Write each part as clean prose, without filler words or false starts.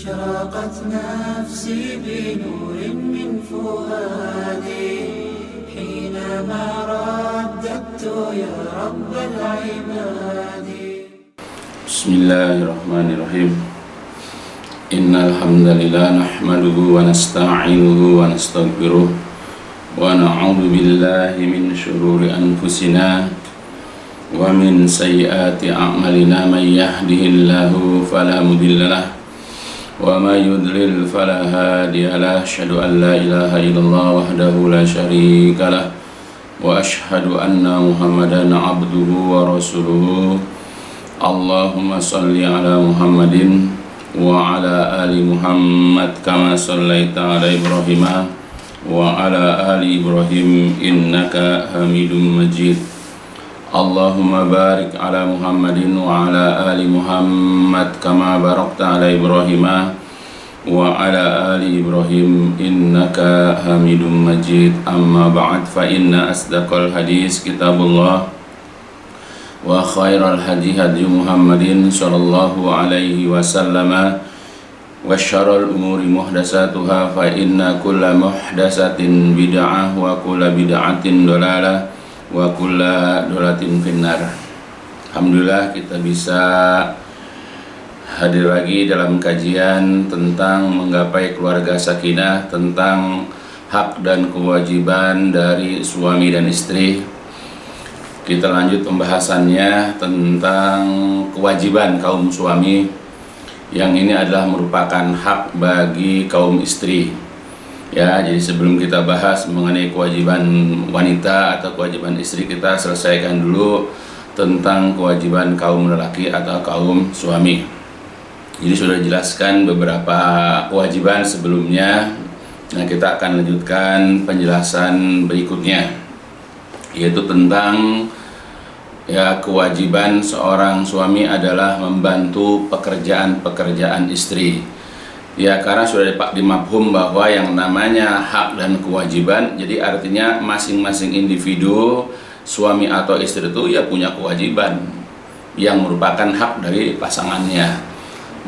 أشرقت نفسي بنور من فؤادي حينما رددت يا رب العباد. بسم الله الرحمن الرحيم. إن الحمد لله نحمده ونستعينه ونستغفره ونعوذ بالله من شرور أنفسنا ومن سيئات أعمالنا. من يهده الله فلا مضل له وما يضلل فلا هادي له. أشهد أن لا إله إلا الله وحده لا شريك له وأشهد أن محمدا عبده ورسوله. اللهم صل على محمد وعلى آل محمد كما صليت على إبراهيم وعلى آل إبراهيم إنك حميد مجيد. اللهم بارك على محمد وعلى آل محمد كما باركت على إبراهيم وعلى آل إبراهيم إنك حميد مجيد. أما بعد فإن أصدق الحديث كتاب الله وخير الهدي هدي محمد صلى الله عليه وسلم وشر الأمور محدثاتها فإن كل محدثة بدعة وكل بدعة ضلالة wa kulla dolatin finnar. Alhamdulillah kita bisa hadir lagi dalam kajian tentang menggapai keluarga sakinah, tentang hak dan kewajiban dari suami dan istri. Kita lanjut pembahasannya tentang kewajiban kaum suami, yang ini adalah merupakan hak bagi kaum istri. Ya, jadi sebelum kita bahas mengenai kewajiban wanita atau kewajiban istri, kita selesaikan dulu tentang kewajiban kaum lelaki atau kaum suami. Jadi sudah dijelaskan beberapa kewajiban sebelumnya. Nah, kita akan lanjutkan penjelasan berikutnya, yaitu tentang kewajiban seorang suami adalah membantu pekerjaan-pekerjaan istri. Ya, karena sudah dimafhum bahwa yang namanya hak dan kewajiban, jadi artinya masing-masing individu, suami atau istri itu ya punya kewajiban yang merupakan hak dari pasangannya.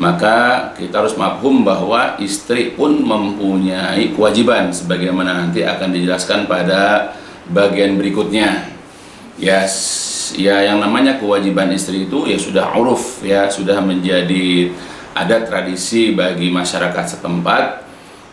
Maka kita harus mafhum bahwa istri pun mempunyai kewajiban, sebagaimana nanti akan dijelaskan pada bagian berikutnya. Ya, yang namanya kewajiban istri itu ya sudah uruf, ya sudah menjadi ada tradisi bagi masyarakat setempat.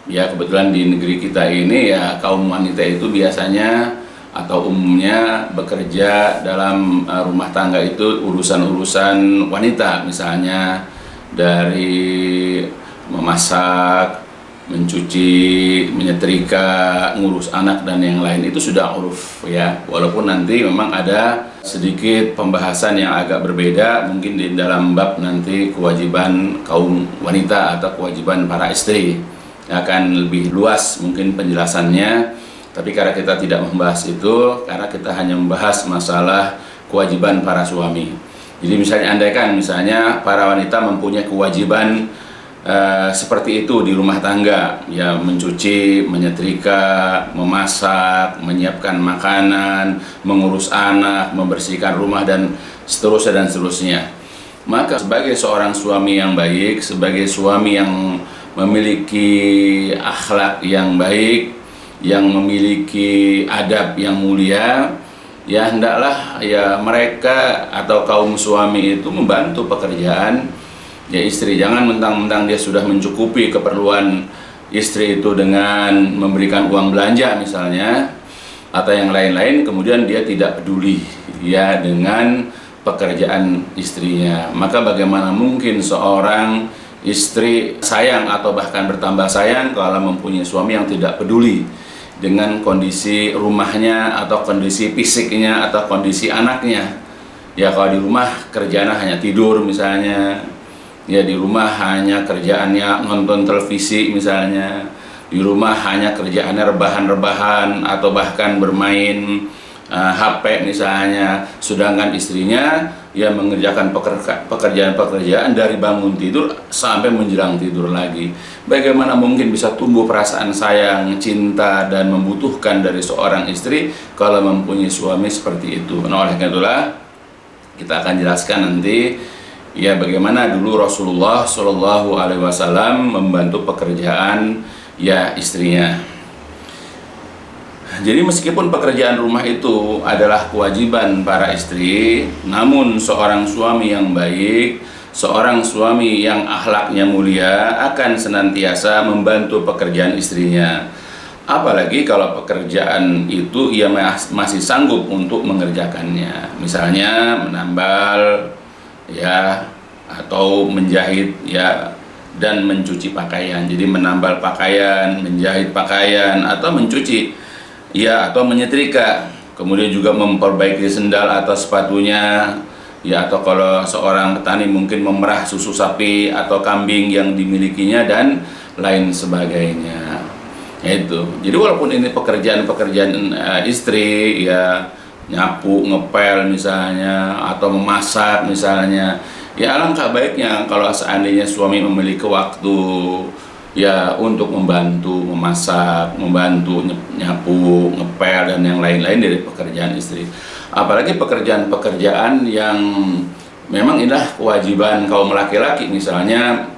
Ya, kebetulan di negeri kita ini ya kaum wanita itu biasanya atau umumnya bekerja dalam rumah tangga itu urusan-urusan wanita, misalnya dari memasak, mencuci, menyetrika, ngurus anak dan yang lain, itu sudah uruf ya. Walaupun nanti memang ada sedikit pembahasan yang agak berbeda mungkin di dalam bab nanti kewajiban kaum wanita atau kewajiban para istri, akan lebih luas mungkin penjelasannya. Tapi karena kita tidak membahas itu, karena kita hanya membahas masalah kewajiban para suami. Jadi misalnya andaikan misalnya para wanita mempunyai kewajiban seperti itu di rumah tangga, ya mencuci, menyetrika, memasak, menyiapkan makanan, mengurus anak, membersihkan rumah dan seterusnya. Maka sebagai seorang suami yang baik, sebagai suami yang memiliki akhlak yang baik, yang memiliki adab yang mulia, ya hendaklah ya mereka atau kaum suami itu membantu pekerjaan ya istri. Jangan mentang-mentang dia sudah mencukupi keperluan istri itu dengan memberikan uang belanja misalnya atau yang lain-lain, kemudian dia tidak peduli ya dengan pekerjaan istrinya. Maka bagaimana mungkin seorang istri sayang atau bahkan bertambah sayang kalau mempunyai suami yang tidak peduli dengan kondisi rumahnya atau kondisi fisiknya atau kondisi anaknya. Ya, kalau di rumah kerjanya hanya tidur misalnya, ya di rumah hanya kerjaannya nonton televisi misalnya, di rumah hanya kerjaannya rebahan-rebahan atau bahkan bermain HP misalnya, sedangkan istrinya ya mengerjakan pekerjaan-pekerjaan dari bangun tidur sampai menjelang tidur lagi. Bagaimana mungkin bisa tumbuh perasaan sayang, cinta dan membutuhkan dari seorang istri kalau mempunyai suami seperti itu? Nah, oleh karena itulah kita akan jelaskan nanti ya bagaimana dulu Rasulullah Shallallahu Alaihi Wasallam membantu pekerjaan ya istrinya. Jadi meskipun pekerjaan rumah itu adalah kewajiban para istri, namun seorang suami yang baik, seorang suami yang akhlaknya mulia akan senantiasa membantu pekerjaan istrinya. Apalagi kalau pekerjaan itu ia masih sanggup untuk mengerjakannya. Misalnya menambal ya, atau menjahit ya, dan mencuci pakaian. Jadi menambal pakaian, menjahit pakaian, atau mencuci ya, atau menyetrika. Kemudian juga memperbaiki sendal atau sepatunya ya, atau kalau seorang petani mungkin memerah susu sapi atau kambing yang dimilikinya dan lain sebagainya. Itu. Jadi walaupun ini pekerjaan istri ya, nyapu, ngepel misalnya, atau memasak misalnya, ya alangkah baiknya kalau seandainya suami memiliki waktu ya untuk membantu memasak, membantu nyapu, ngepel dan yang lain-lain dari pekerjaan istri. Apalagi pekerjaan-pekerjaan yang memang inilah kewajiban kaum laki-laki, misalnya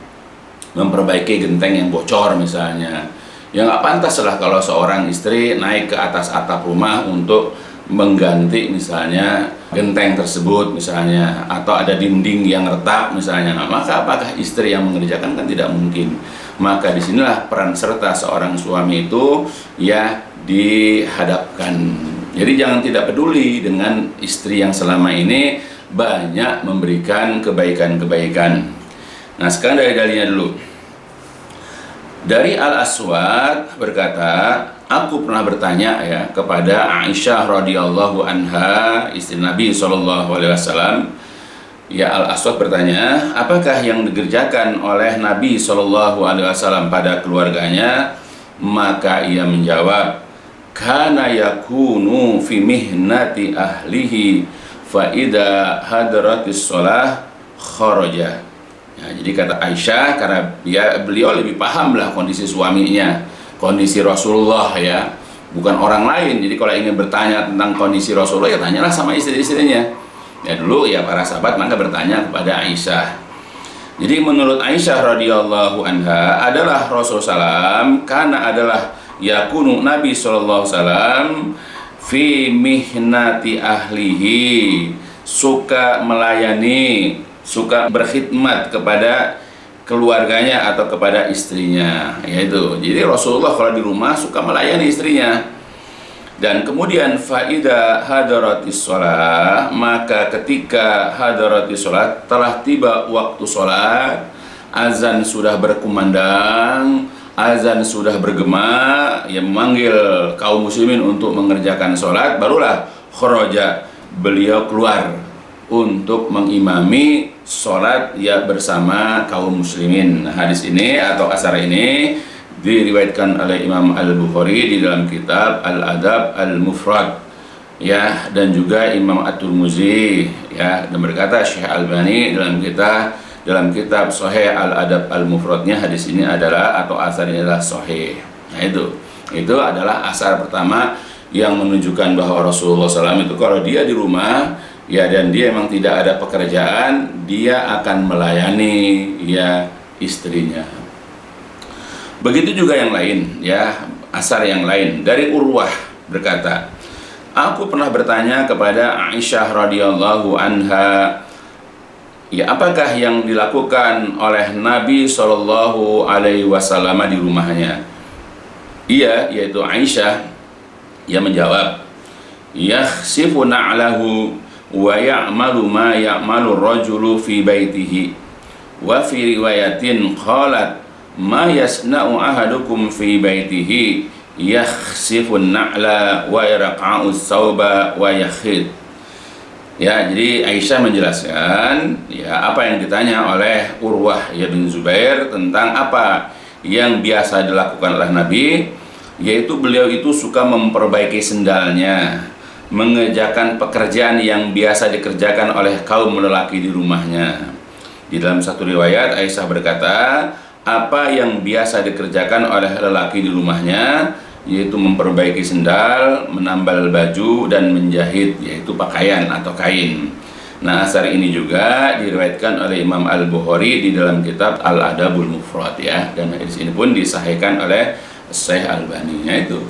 memperbaiki genteng yang bocor misalnya. Ya nggak pantas lah kalau seorang istri naik ke atas atap rumah untuk mengganti misalnya genteng tersebut misalnya, atau ada dinding yang retak misalnya. Nah, maka apakah istri yang mengerjakan? Kan tidak mungkin. Maka disinilah peran serta seorang suami itu ya dihadapkan. Jadi jangan tidak peduli dengan istri yang selama ini banyak memberikan kebaikan-kebaikan. Nah sekarang dari dalilnya dulu. Dari Al-Aswad berkata, aku pernah bertanya ya kepada Aisyah radhiyallahu anha, istri Nabi SAW. Ya, Al-Aswad bertanya, apakah yang dikerjakan oleh Nabi SAW pada keluarganya? Maka ia menjawab, kana yakunu fi mihnati ahlihi fa idza hadratis shalah kharaja. Ya, jadi kata Aisyah, karena beliau lebih paham lah kondisi suaminya, kondisi Rasulullah ya, bukan orang lain. Jadi kalau ingin bertanya tentang kondisi Rasulullah ya tanyalah sama istri-istrinya. Ya dulu ya para sahabat maka bertanya kepada Aisyah. Jadi menurut Aisyah radhiyallahu anha adalah Rasulullah SAW, karena adalah yakunu Nabi SAW fi mihnati ahlihi, suka melayani, suka berkhidmat kepada keluarganya atau kepada istrinya, yaitu jadi Rasulullah kalau di rumah suka melayani istrinya. Dan kemudian faida hadaratis shalah, maka ketika hadaratis shalah, telah tiba waktu sholat, azan sudah berkumandang, azan sudah bergema, yang memanggil kaum muslimin untuk mengerjakan sholat, barulah kharaja, beliau keluar untuk mengimami sholat ya bersama kaum muslimin. Hadis ini atau asar ini diriwayatkan oleh Imam Al-Bukhari di dalam kitab Al-Adab Al-Mufrad ya, dan juga Imam At-Tirmidzi ya, dan berkata Syekh Albani dalam kitab Sahih Al-Adab Al-Mufradnya, hadis ini adalah atau asar ini adalah sahih. Nah itu adalah asar pertama yang menunjukkan bahwa Rasulullah SAW itu kalau dia di rumah ya, dan dia memang tidak ada pekerjaan, dia akan melayani ya istrinya. Begitu juga yang lain ya, asar yang lain dari Urwah berkata, aku pernah bertanya kepada Aisyah radhiyallahu anha, ya apakah yang dilakukan oleh Nabi Shallallahu Alaihi Wasallam di rumahnya? Iya, yaitu Aisyah, ia menjawab, yakhsifu na'lahu wa ya'malu ma ya'malu rajulu fi baitihi, wa fi riwayatin qalat ma yasna'u ahadukum fi baitihi yakhsifun na'la wa yarqa'u tsauba wa yakhid. Ya, jadi Aisyah menjelaskan ya apa yang ditanya oleh Urwah ya bin Zubair tentang apa yang biasa dilakukan oleh Nabi, yaitu beliau itu suka memperbaiki sendalnya, mengerjakan pekerjaan yang biasa dikerjakan oleh kaum lelaki di rumahnya. Di dalam satu riwayat Aisyah berkata, apa yang biasa dikerjakan oleh lelaki di rumahnya, yaitu memperbaiki sendal, menambal baju, dan menjahit, yaitu pakaian atau kain. Nah, asar ini juga diriwayatkan oleh Imam Al-Bukhari di dalam kitab Al-Adabul Mufrad ya, dan hadis ini pun disahihkan oleh Syekh Albani itu.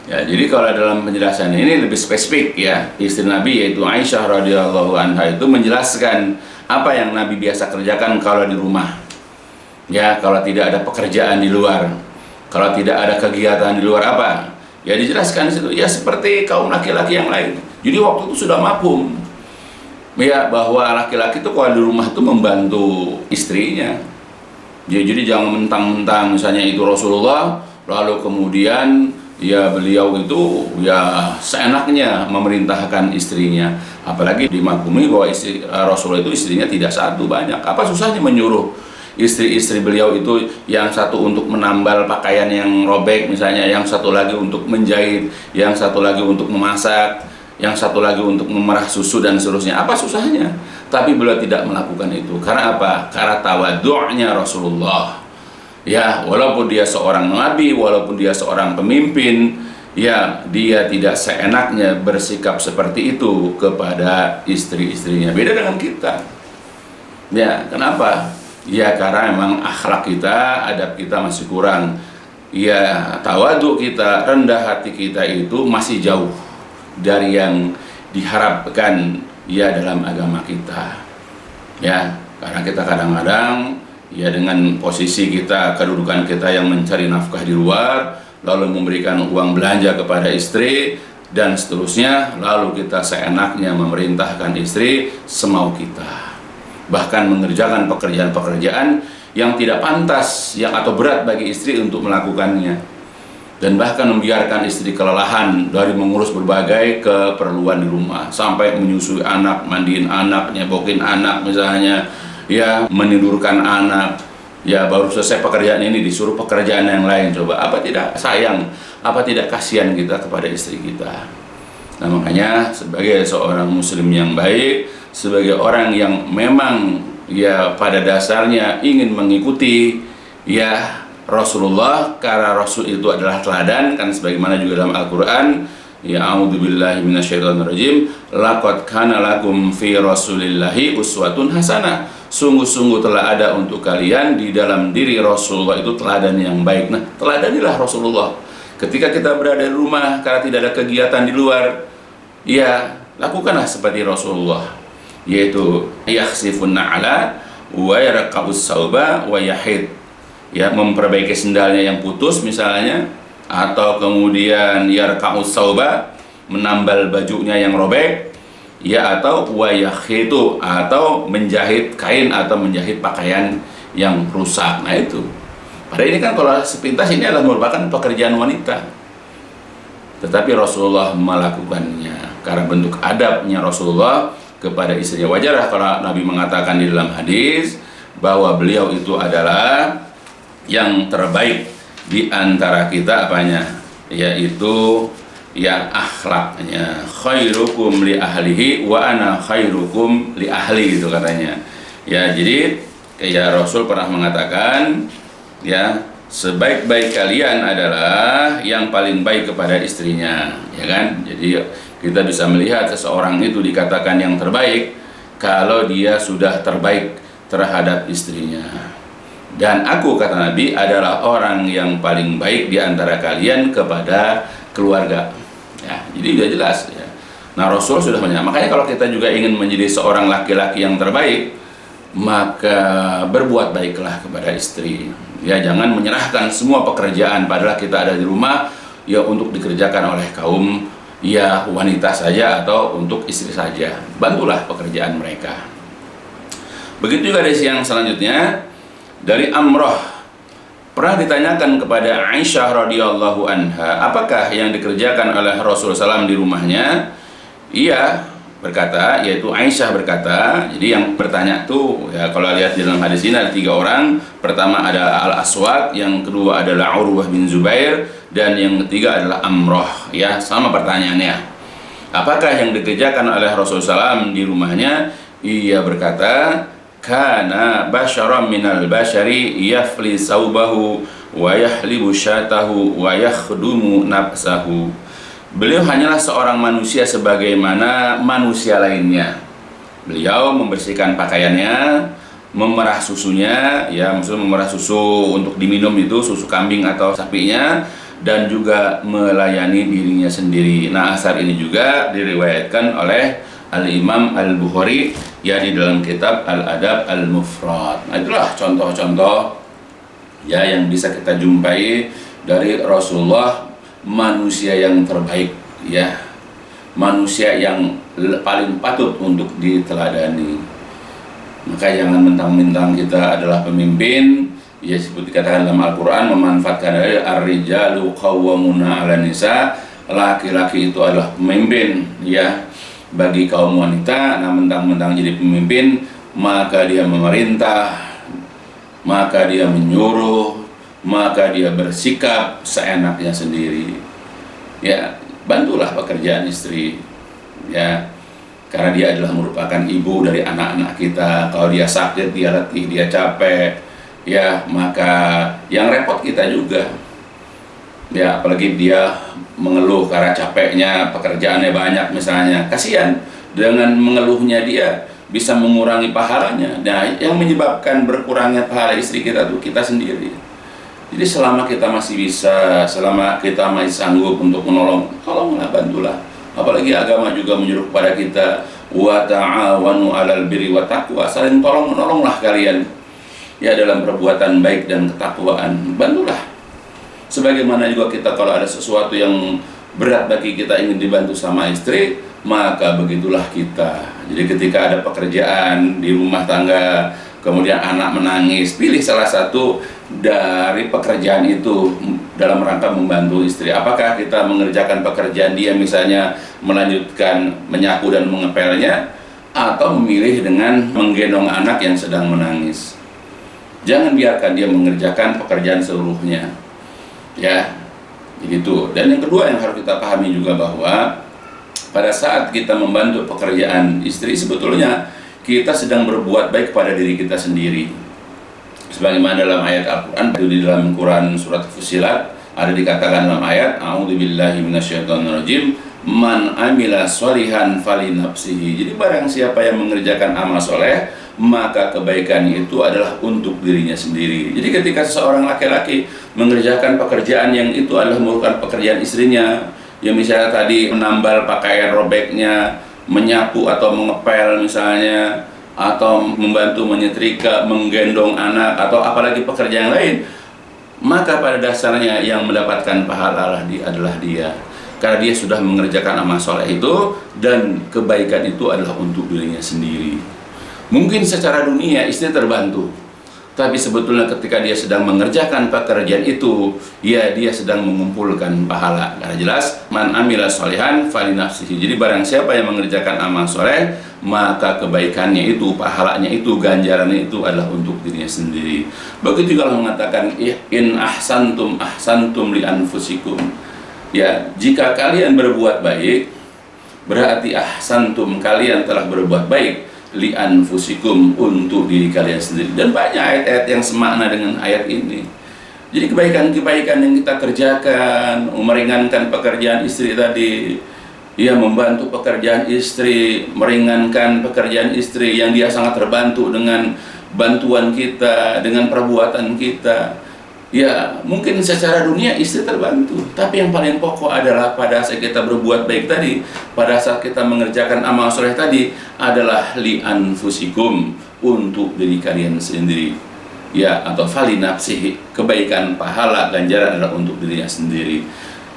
Ya, jadi kalau dalam penjelasan ini lebih spesifik ya, istri Nabi yaitu Aisyah radhiyallahu anha itu menjelaskan apa yang Nabi biasa kerjakan kalau di rumah. Ya, kalau tidak ada pekerjaan di luar, kalau tidak ada kegiatan di luar apa? Ya dijelaskan di situ. Ya seperti kaum laki-laki yang lain. Jadi waktu itu sudah mafhum. Ya, bahwa laki-laki itu kalau di rumah itu membantu istrinya. Ya, jadi jangan mentang-mentang misalnya itu Rasulullah, lalu kemudian ya beliau itu ya seenaknya memerintahkan istrinya. Apalagi dimaklumi bahwa Rasulullah itu istrinya tidak satu, banyak. Apa susahnya menyuruh istri-istri beliau itu yang satu untuk menambal pakaian yang robek misalnya, yang satu lagi untuk menjahit, yang satu lagi untuk memasak, yang satu lagi untuk memerah susu dan seterusnya. Apa susahnya? Tapi beliau tidak melakukan itu. Karena apa? Karena tawadhu'nya Rasulullah. Ya, walaupun dia seorang nabi, walaupun dia seorang pemimpin, ya dia tidak seenaknya bersikap seperti itu kepada istri-istrinya. Beda dengan kita. Ya, kenapa? Ya karena memang akhlak kita, adab kita masih kurang. Ya, tawadhu kita, rendah hati kita itu masih jauh dari yang diharapkan ya dalam agama kita. Ya, karena kita kadang-kadang ya dengan posisi kita, kedudukan kita yang mencari nafkah di luar, lalu memberikan uang belanja kepada istri dan seterusnya, lalu kita seenaknya memerintahkan istri semau kita. Bahkan mengerjakan pekerjaan-pekerjaan yang tidak pantas yang atau berat bagi istri untuk melakukannya. Dan bahkan membiarkan istri kelelahan dari mengurus berbagai keperluan di rumah, sampai menyusui anak, mandiin anak, nyebokin anak misalnya, ya menidurkan anak. Ya baru selesai pekerjaan ini disuruh pekerjaan yang lain. Coba apa tidak sayang, apa tidak kasihan kita kepada istri kita. Nah makanya sebagai seorang muslim yang baik, sebagai orang yang memang ya pada dasarnya ingin mengikuti ya Rasulullah, karena Rasul itu adalah teladan, kan sebagaimana juga dalam Al-Quran, ya a'udzubillahi minasyaitonirrajim, laqad kana lakum fi rasulillahi uswatun hasanah. Sungguh-sungguh telah ada untuk kalian di dalam diri Rasulullah itu teladan yang baik. Nah, teladanilah Rasulullah. Ketika kita berada di rumah karena tidak ada kegiatan di luar, ya lakukanlah seperti Rasulullah, yaitu yakhsifun na'ala wa yarqa'us sauba wa yahid. Ya, memperbaiki sendalnya yang putus misalnya, atau kemudian yarqa'us sauba, menambal bajunya yang robek, ya, atau wayakhitu, atau menjahit kain atau menjahit pakaian yang rusak. Nah itu. Padahal ini kan kalau sepintas ini adalah merupakan pekerjaan wanita. Tetapi Rasulullah melakukannya karena bentuk adabnya Rasulullah kepada istrinya. Wajarlah kalau Nabi mengatakan di dalam hadis bahwa beliau itu adalah yang terbaik di antara kita apanya? Yaitu yang akhlaknya. Khairukum li ahlihi wa ana khairukum li ahli, gitu katanya. Ya, jadi ya Rasul pernah mengatakan ya sebaik-baik kalian adalah yang paling baik kepada istrinya, ya kan? Jadi kita bisa melihat seseorang itu dikatakan yang terbaik kalau dia sudah terbaik terhadap istrinya. Dan aku, kata Nabi, adalah orang yang paling baik di antara kalian kepada keluarga. Ya, jadi sudah jelas ya. Nah, Rasul sudah banyak. Makanya kalau kita juga ingin menjadi seorang laki-laki yang terbaik, maka berbuat baiklah kepada istri. Ya, jangan menyerahkan semua pekerjaan padahal kita ada di rumah ya untuk dikerjakan oleh kaum ya wanita saja atau untuk istri saja. Bantulah pekerjaan mereka. Begitu juga dari yang selanjutnya dari Amrah, pernah ditanyakan kepada Aisyah radhiyallahu anha, apakah yang dikerjakan oleh Rasulullah SAW di rumahnya? Ia berkata, yaitu Aisyah berkata, jadi yang bertanya tuh ya kalau lihat di dalam hadis ini ada 3 orang. Pertama ada Al-Aswad, yang kedua adalah Urwah bin Zubair, dan yang ketiga adalah Amrah. Ya, sama pertanyaannya. Apakah yang dikerjakan oleh Rasulullah SAW di rumahnya? Ia berkata, kana basyaram minal basyari yafli saubahu wa yahlibu syatahu wa yakhdumu nafsahu. Beliau hanyalah seorang manusia sebagaimana manusia lainnya. Beliau membersihkan pakaiannya, memerah susunya, ya maksudnya memerah susu untuk diminum itu, susu kambing atau sapinya, dan juga melayani dirinya sendiri. Nah, asar ini juga diriwayatkan oleh Al-Imam Al-Bukhari ya di dalam kitab Al-Adab Al-Mufrad. Nah, itulah contoh-contoh ya yang bisa kita jumpai dari Rasulullah, manusia yang terbaik ya, manusia yang paling patut untuk diteladani. Maka jangan mentang-mentang kita adalah pemimpin ya, seperti dikatakan dalam Al-Quran, memanfaatkan dari ar-rijalu qawwamuna 'alan nisa, laki-laki itu adalah pemimpin ya bagi kaum wanita. Nah, mentang-mentang jadi pemimpin maka dia memerintah, maka dia menyuruh, maka dia bersikap seenaknya sendiri. Ya, bantulah pekerjaan istri. Ya, karena dia adalah merupakan ibu dari anak-anak kita. Kalau dia sakit, dia letih, dia capek, ya maka yang repot kita juga. Ya, apalagi dia mengeluh karena capeknya, pekerjaannya banyak misalnya. Kasihan, dengan mengeluhnya dia bisa mengurangi pahalanya. Nah, yang menyebabkan berkurangnya pahala istri kita tuh kita sendiri. Jadi selama kita masih bisa, selama kita masih sanggup untuk menolong, tolonglah, bantulah. Apalagi agama juga menyuruh kepada kita, wa ta'awanu 'alal birri wa taqwa, saling tolong menolonglah kalian ya dalam perbuatan baik dan ketakwaan. Bantulah. Sebagaimana juga kita kalau ada sesuatu yang berat bagi kita ingin dibantu sama istri, maka begitulah kita. Jadi ketika ada pekerjaan di rumah tangga, kemudian anak menangis, pilih salah satu dari pekerjaan itu dalam rangka membantu istri. Apakah kita mengerjakan pekerjaan dia, misalnya melanjutkan menyapu dan mengepelnya, atau memilih dengan menggendong anak yang sedang menangis. Jangan biarkan dia mengerjakan pekerjaan seluruhnya. Ya, begitu. Dan yang kedua yang harus kita pahami juga bahwa pada saat kita membantu pekerjaan istri, sebetulnya kita sedang berbuat baik kepada diri kita sendiri. Sebagaimana dalam ayat Al-Quran, di dalam Quran surat Fussilat ada dikatakan dalam ayat, a'udzubillahi minasyaitonirrajim, man amila sholihan falinafsihi. Jadi barang siapa yang mengerjakan amal soleh, maka kebaikan itu adalah untuk dirinya sendiri. Jadi ketika seseorang laki-laki mengerjakan pekerjaan yang itu adalah merupakan pekerjaan istrinya, yang misalnya tadi menambal pakaian robeknya, menyapu atau mengepel misalnya, atau membantu menyetrika, menggendong anak, atau apalagi pekerjaan lain, maka pada dasarnya yang mendapatkan pahala adalah dia, karena dia sudah mengerjakan amal soleh itu, dan kebaikan itu adalah untuk dirinya sendiri. Mungkin secara dunia istri terbantu, tapi sebetulnya ketika dia sedang mengerjakan pekerjaan itu, ya dia sedang mengumpulkan pahala. Karena jelas, man amila sholihan falinafsihi. Jadi barang siapa yang mengerjakan amal soleh, maka kebaikannya itu, pahalanya itu, ganjarannya itu adalah untuk dirinya sendiri. Begitu juga Allah mengatakan, in ahsantum li anfusikum. Ya, jika kalian berbuat baik, berarti ahsantum, kalian telah berbuat baik, li anfusikum, untuk diri kalian sendiri. Dan banyak ayat-ayat yang semakna dengan ayat ini. Jadi kebaikan-kebaikan yang kita kerjakan, meringankan pekerjaan istri tadi, ya membantu pekerjaan istri, meringankan pekerjaan istri yang dia sangat terbantu dengan bantuan kita, dengan perbuatan kita. Ya, mungkin secara dunia istri terbantu, tapi yang paling pokok adalah pada saat kita berbuat baik tadi, pada saat kita mengerjakan amal soleh tadi, adalah li anfusikum, untuk diri kalian sendiri. Ya, atau fali nafsihi, kebaikan, pahala, ganjaran adalah untuk dirinya sendiri.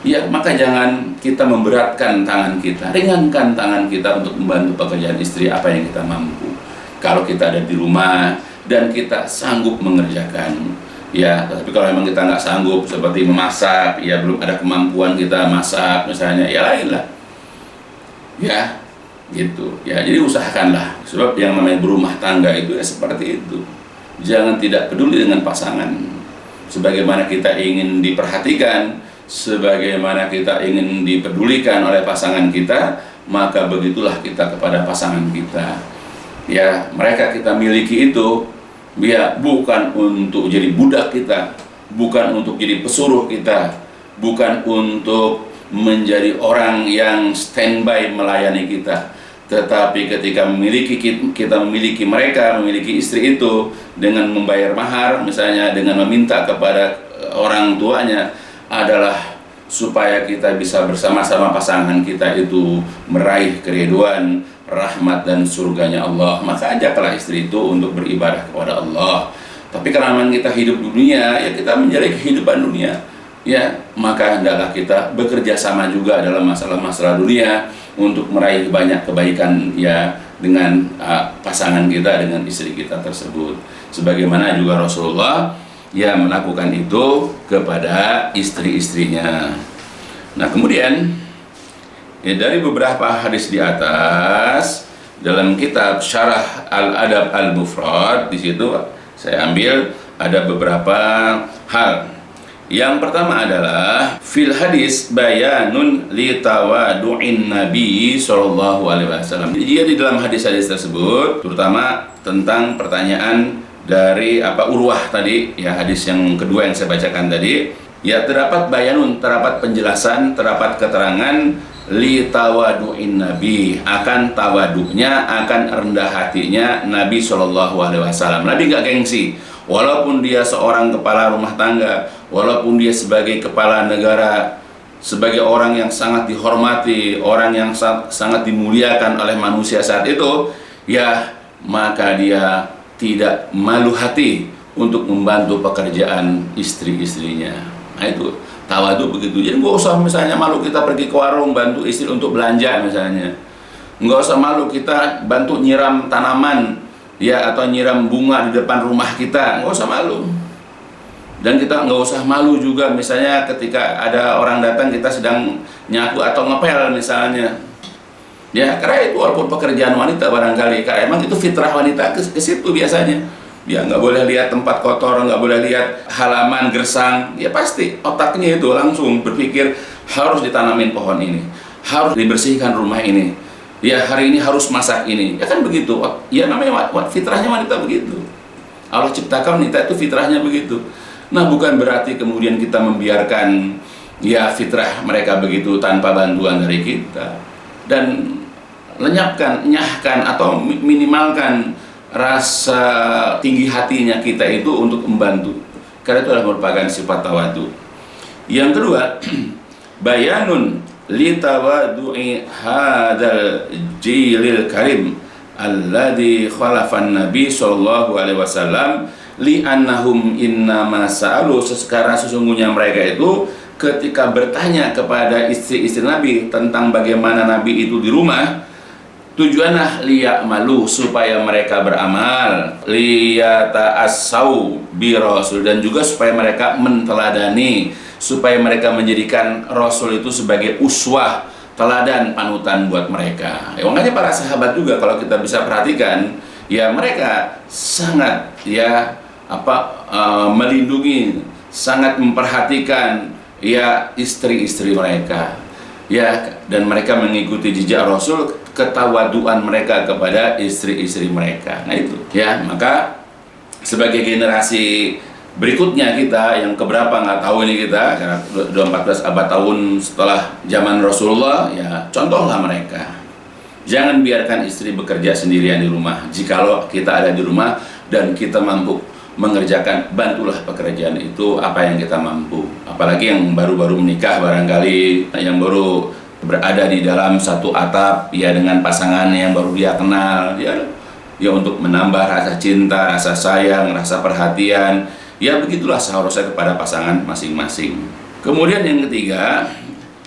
Ya, maka jangan kita memberatkan tangan kita, ringankan tangan kita untuk membantu pekerjaan istri apa yang kita mampu. Kalau kita ada di rumah dan kita sanggup mengerjakan, ya, tapi kalau memang kita nggak sanggup seperti memasak, ya belum ada kemampuan kita masak misalnya, ya lain lah. Ya, gitu. Ya, jadi usahakanlah. Sebab yang namanya berumah tangga itu ya seperti itu. Jangan tidak peduli dengan pasangan. Sebagaimana kita ingin diperhatikan, sebagaimana kita ingin dipedulikan oleh pasangan kita, maka begitulah kita kepada pasangan kita. Ya, mereka kita miliki itu, ya bukan untuk jadi budak kita, bukan untuk jadi pesuruh kita, bukan untuk menjadi orang yang standby melayani kita, Tetapi ketika kita memiliki mereka, memiliki istri itu dengan membayar mahar, misalnya dengan meminta kepada orang tuanya, adalah supaya kita bisa bersama-sama pasangan kita itu meraih keriduan, rahmat dan surganya Allah. Maka ajaklah istri itu untuk beribadah kepada Allah. Tapi karena kita hidup dunia, ya kita menjalani kehidupan dunia, ya maka hendaklah kita bekerja sama juga dalam masalah-masalah dunia untuk meraih banyak kebaikan ya dengan pasangan kita, dengan istri kita tersebut. Sebagaimana juga Rasulullah ya melakukan itu kepada istri-istrinya. Nah, kemudian ya, dari beberapa hadis di atas dalam kitab Syarah Al-Adab Al-Mufrad, di situ saya ambil ada beberapa hal. Yang pertama adalah fil hadis bayanun li tawadu'in Nabi sallallahu alaihi wasallam. Jadi di dalam hadis-hadis tersebut terutama tentang pertanyaan dari Urwah tadi, ya hadis yang kedua yang saya bacakan tadi, ya terdapat bayanun, terdapat penjelasan, terdapat keterangan li tawadu'in Nabi, akan tawaduknya, akan rendah hatinya Nabi sallallahu alaihi wasallam. Nabi gak gengsi. Walaupun dia seorang kepala rumah tangga, walaupun dia sebagai kepala negara, sebagai orang yang sangat dihormati, orang yang sangat dimuliakan oleh manusia saat itu, ya maka dia tidak malu hati untuk membantu pekerjaan istri-istrinya. Nah itu tawadu begitu. Jadi nggak usah misalnya malu kita pergi ke warung bantu istri untuk belanja misalnya. Nggak usah malu kita bantu nyiram tanaman, ya, atau nyiram bunga di depan rumah kita, nggak usah malu. Dan kita nggak usah malu juga misalnya ketika ada orang datang kita sedang nyapu atau ngepel misalnya, ya karena itu walaupun pekerjaan wanita barangkali, karena emang itu fitrah wanita ke situ biasanya. Ya nggak boleh lihat tempat kotor, nggak boleh lihat halaman gersang, ya pasti otaknya itu langsung berpikir harus ditanamin pohon ini, harus dibersihkan rumah ini, ya hari ini harus masak ini, ya kan begitu. Ya namanya fitrahnya wanita begitu. Allah ciptakan wanita itu fitrahnya begitu. Nah bukan berarti kemudian kita membiarkan ya fitrah mereka begitu tanpa bantuan dari kita, dan nyahkan atau minimalkan rasa tinggi hatinya kita itu untuk membantu, karena itu adalah merupakan sifat tawadu. Yang kedua, bayanun li tawadu'i hadzal jilil karim alladhi khalafan nabi sallallahu alaihi wasallam li annahum innama sa'alu, sekarang sesungguhnya mereka itu ketika bertanya kepada istri-istri Nabi tentang bagaimana Nabi itu di rumah, tujuanlah liya'malu, supaya mereka beramal, liyata'assau bi rasul, dan juga supaya mereka menteladani, supaya mereka menjadikan Rasul itu sebagai uswah, teladan, panutan buat mereka. Ya, makanya para sahabat juga kalau kita bisa perhatikan, ya mereka sangat melindungi, sangat memperhatikan ya istri-istri mereka. Ya, dan mereka mengikuti jejak Rasul, ketawaduan mereka kepada istri-istri mereka. Nah itu, ya maka sebagai generasi berikutnya kita yang keberapa nggak tahu ini kita, karena 14 abad tahun setelah zaman Rasulullah, ya contohlah mereka. Jangan biarkan istri bekerja sendirian di rumah. Jikalau kita ada di rumah dan kita mampu mengerjakan, bantulah pekerjaan itu apa yang kita mampu. Apalagi yang baru-baru menikah barangkali, yang baru berada di dalam satu atap ya dengan pasangan yang baru dia kenal, ya untuk menambah rasa cinta, rasa sayang, rasa perhatian, ya begitulah seharusnya kepada pasangan masing-masing. Kemudian yang ketiga,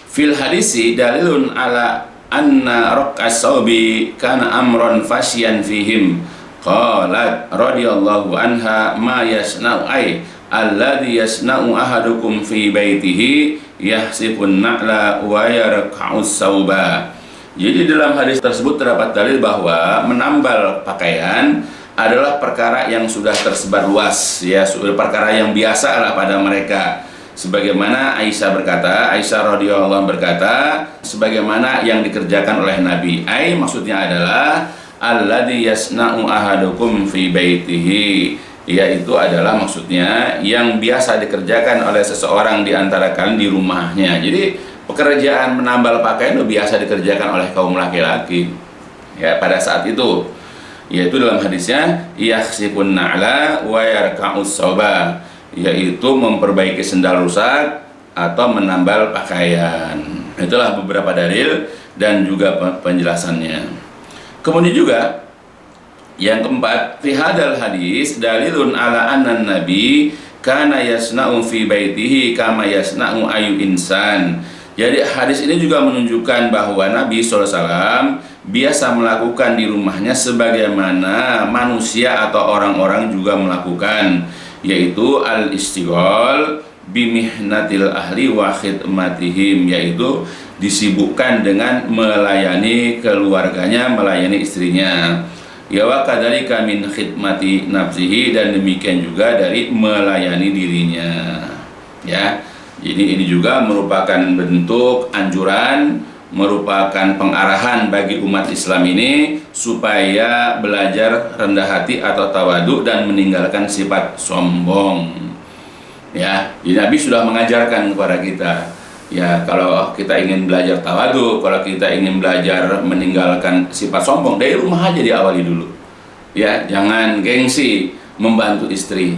fil hadisi dalilun ala anna raqas saubi kana amron fasyan fihim. Qalat radhiyallahu anha ma yasna'u ay alladhi yasna'u ahadukum fi baitihi yahsifun na'la wa yarqa'us sauba. Jadi dalam hadis tersebut terdapat dalil bahwa menambal pakaian adalah perkara yang sudah tersebar luas, ya perkara yang biasa lah pada mereka. Sebagaimana Aisyah radhiyallahu berkata, sebagaimana yang dikerjakan oleh Nabi. Maksudnya adalah alladzi yasna'u ahadukum fi baitihi, yaitu adalah maksudnya yang biasa dikerjakan oleh seseorang di antara kalian di rumahnya. Jadi pekerjaan menambal pakaian itu biasa dikerjakan oleh kaum laki-laki. ya pada saat itu, yaitu dalam hadisnya yakhsifun na'la wa yarka'us sauba, yaitu memperbaiki sendal rusak atau menambal pakaian. Itulah beberapa dalil dan juga penjelasannya. Kemudian juga yang keempat, fi hadal hadis dalilun ala anna nabi kana yasna'u fi baitihi kama yasna'u ayu insan. Jadi hadis ini juga menunjukkan bahwa Nabi SAW biasa melakukan di rumahnya sebagaimana manusia atau orang-orang juga melakukan, yaitu al-istighol bimihnatil ahli wa khidmatihim, yaitu disibukkan dengan melayani keluarganya, melayani istrinya. Ya wa kadzalika min khidmati nafsihi, dan demikian juga dari melayani dirinya. Ya. Jadi ini juga merupakan bentuk anjuran, merupakan pengarahan bagi umat Islam ini supaya belajar rendah hati atau tawadu dan meninggalkan sifat sombong. Ya, jadi Nabi sudah mengajarkan kepada kita, ya kalau kita ingin belajar tawadu, kalau kita ingin belajar meninggalkan sifat sombong, dari rumah aja diawali dulu. Ya, jangan gengsi membantu istri.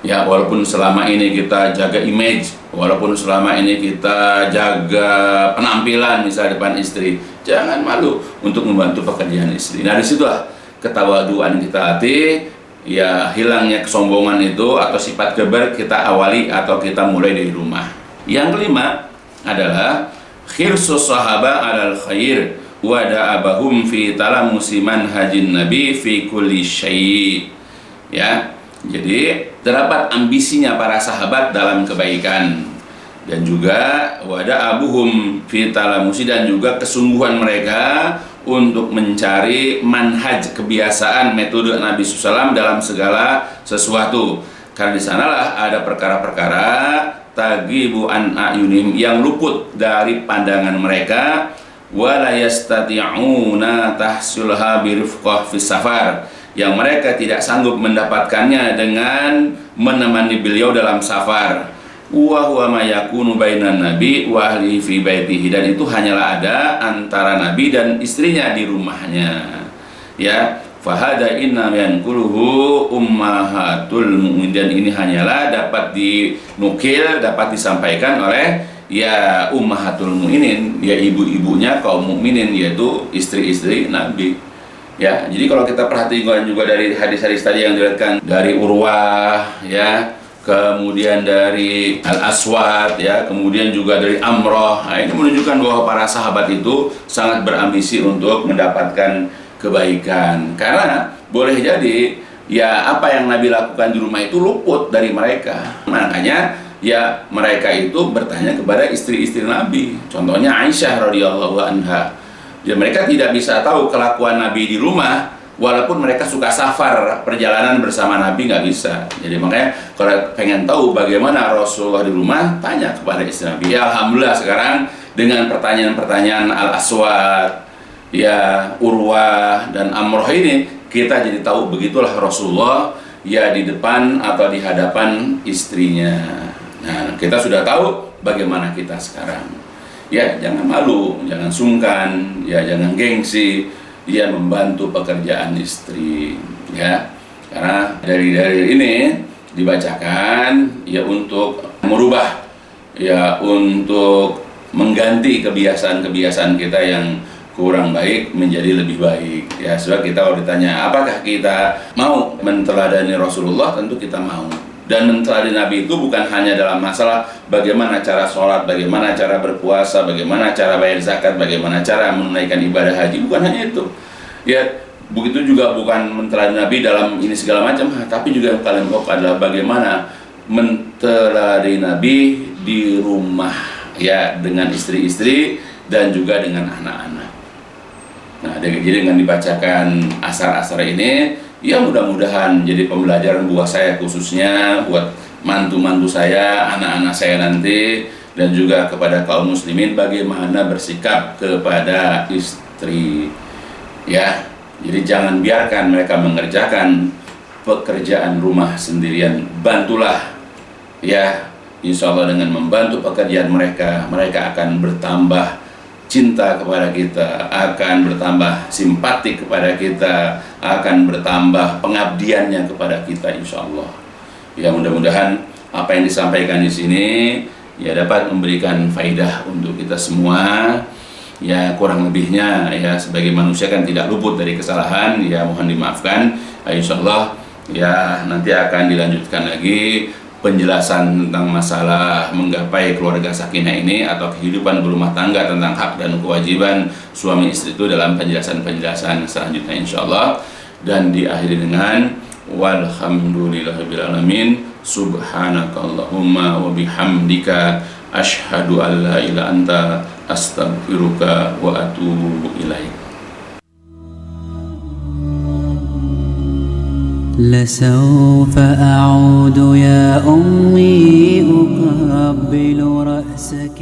Ya, walaupun selama ini kita jaga image, walaupun selama ini kita jaga penampilan misalnya depan istri, jangan malu untuk membantu pekerjaan istri. Nah, disitulah ketawaduan kita hati, ya hilangnya kesombongan itu atau sifat geber kita awali atau kita mulai dari rumah. Yang kelima adalah khirsus sahaba alal khair wa da'abahum fi talamusi manhajin nabi fi kulli syai'. Ya, jadi terdapat ambisinya para sahabat dalam kebaikan, dan juga wada abuhum fi talamusi, dan juga kesungguhan mereka untuk mencari manhaj, kebiasaan, metode Nabi SAW dalam segala sesuatu. Karena di sanalah ada perkara-perkara tagibu an ayunim, yang luput dari pandangan mereka, wala yastati'una tahsulha birifqah fis safar, yang mereka tidak sanggup mendapatkannya dengan menemani beliau dalam safar. Wa huwa ma yakunu bainan nabi wa ahlihi fi baitihi, dan itu hanyalah ada antara nabi dan istrinya di rumahnya. Ya, fahada inna yanquluhu ummahatul mu'minin, dan ini hanyalah dapat dinukil, dapat disampaikan oleh ya ummahatul mu'minin, ya ibu-ibunya kaum mukminin, yaitu istri-istri Nabi. Ya, jadi kalau kita perhatikan juga dari hadis-hadis tadi yang diriwayatkan dari Urwah, ya, kemudian dari Al-Aswad, ya, kemudian juga dari Amroh. Nah, ini menunjukkan bahwa para sahabat itu sangat berambisi untuk mendapatkan kebaikan. Karena boleh jadi ya apa yang Nabi lakukan di rumah itu luput dari mereka. Makanya ya mereka itu bertanya kepada istri-istri Nabi. Contohnya Aisyah radhiyallahu anha. Ya, mereka tidak bisa tahu kelakuan Nabi di rumah, walaupun mereka suka safar, perjalanan bersama Nabi nggak bisa. Jadi makanya kalau pengen tahu bagaimana Rasulullah di rumah, tanya kepada istri Nabi. Ya, alhamdulillah sekarang dengan pertanyaan-pertanyaan Al-Aswad, ya Urwah dan Amroh ini, kita jadi tahu begitulah Rasulullah ya di depan atau di hadapan istrinya. Nah, kita sudah tahu bagaimana kita sekarang. Ya, jangan malu, jangan sungkan, ya jangan gengsi, dia membantu pekerjaan istri, ya. Karena dari ini dibacakan ya untuk merubah, ya untuk mengganti kebiasaan-kebiasaan kita yang kurang baik menjadi lebih baik. Ya, sebab kita kalau ditanya apakah kita mau menteladani Rasulullah, tentu kita mau. Dan menteladani Nabi itu bukan hanya dalam masalah bagaimana cara sholat, bagaimana cara berpuasa, bagaimana cara bayar zakat, bagaimana cara menunaikan ibadah haji, bukan hanya itu. Ya, begitu juga bukan menteladani Nabi dalam ini segala macam, tapi juga yang paling pokok adalah bagaimana menteladani Nabi di rumah, ya, dengan istri-istri dan juga dengan anak-anak. Nah, jadi dengan dibacakan asar-asar ini, ya mudah-mudahan jadi pembelajaran buat saya, khususnya buat mantu-mantu saya, anak-anak saya nanti, dan juga kepada kaum muslimin bagaimana bersikap kepada istri. Ya, jadi jangan biarkan mereka mengerjakan pekerjaan rumah sendirian. Bantulah, ya, insya Allah dengan membantu pekerjaan mereka, mereka akan bertambah cinta kepada kita, akan bertambah simpatik kepada kita, akan bertambah pengabdiannya kepada kita insya Allah. Ya, mudah-mudahan apa yang disampaikan di sini ya dapat memberikan faidah untuk kita semua. Ya, kurang lebihnya ya sebagai manusia kan tidak luput dari kesalahan, ya mohon dimaafkan. Insyaallah ya nanti akan dilanjutkan lagi penjelasan tentang masalah menggapai keluarga sakinah ini atau kehidupan berumah tangga, tentang hak dan kewajiban suami istri itu dalam penjelasan-penjelasan selanjutnya insyaallah. Dan diakhiri dengan walhamdulillahirabbil alamin, subhanakallahumma wa bihamdika asyhadu an la ilaha anta astaghfiruka wa atubu ilaik. لسوف أعود يا أمي أقبل رأسك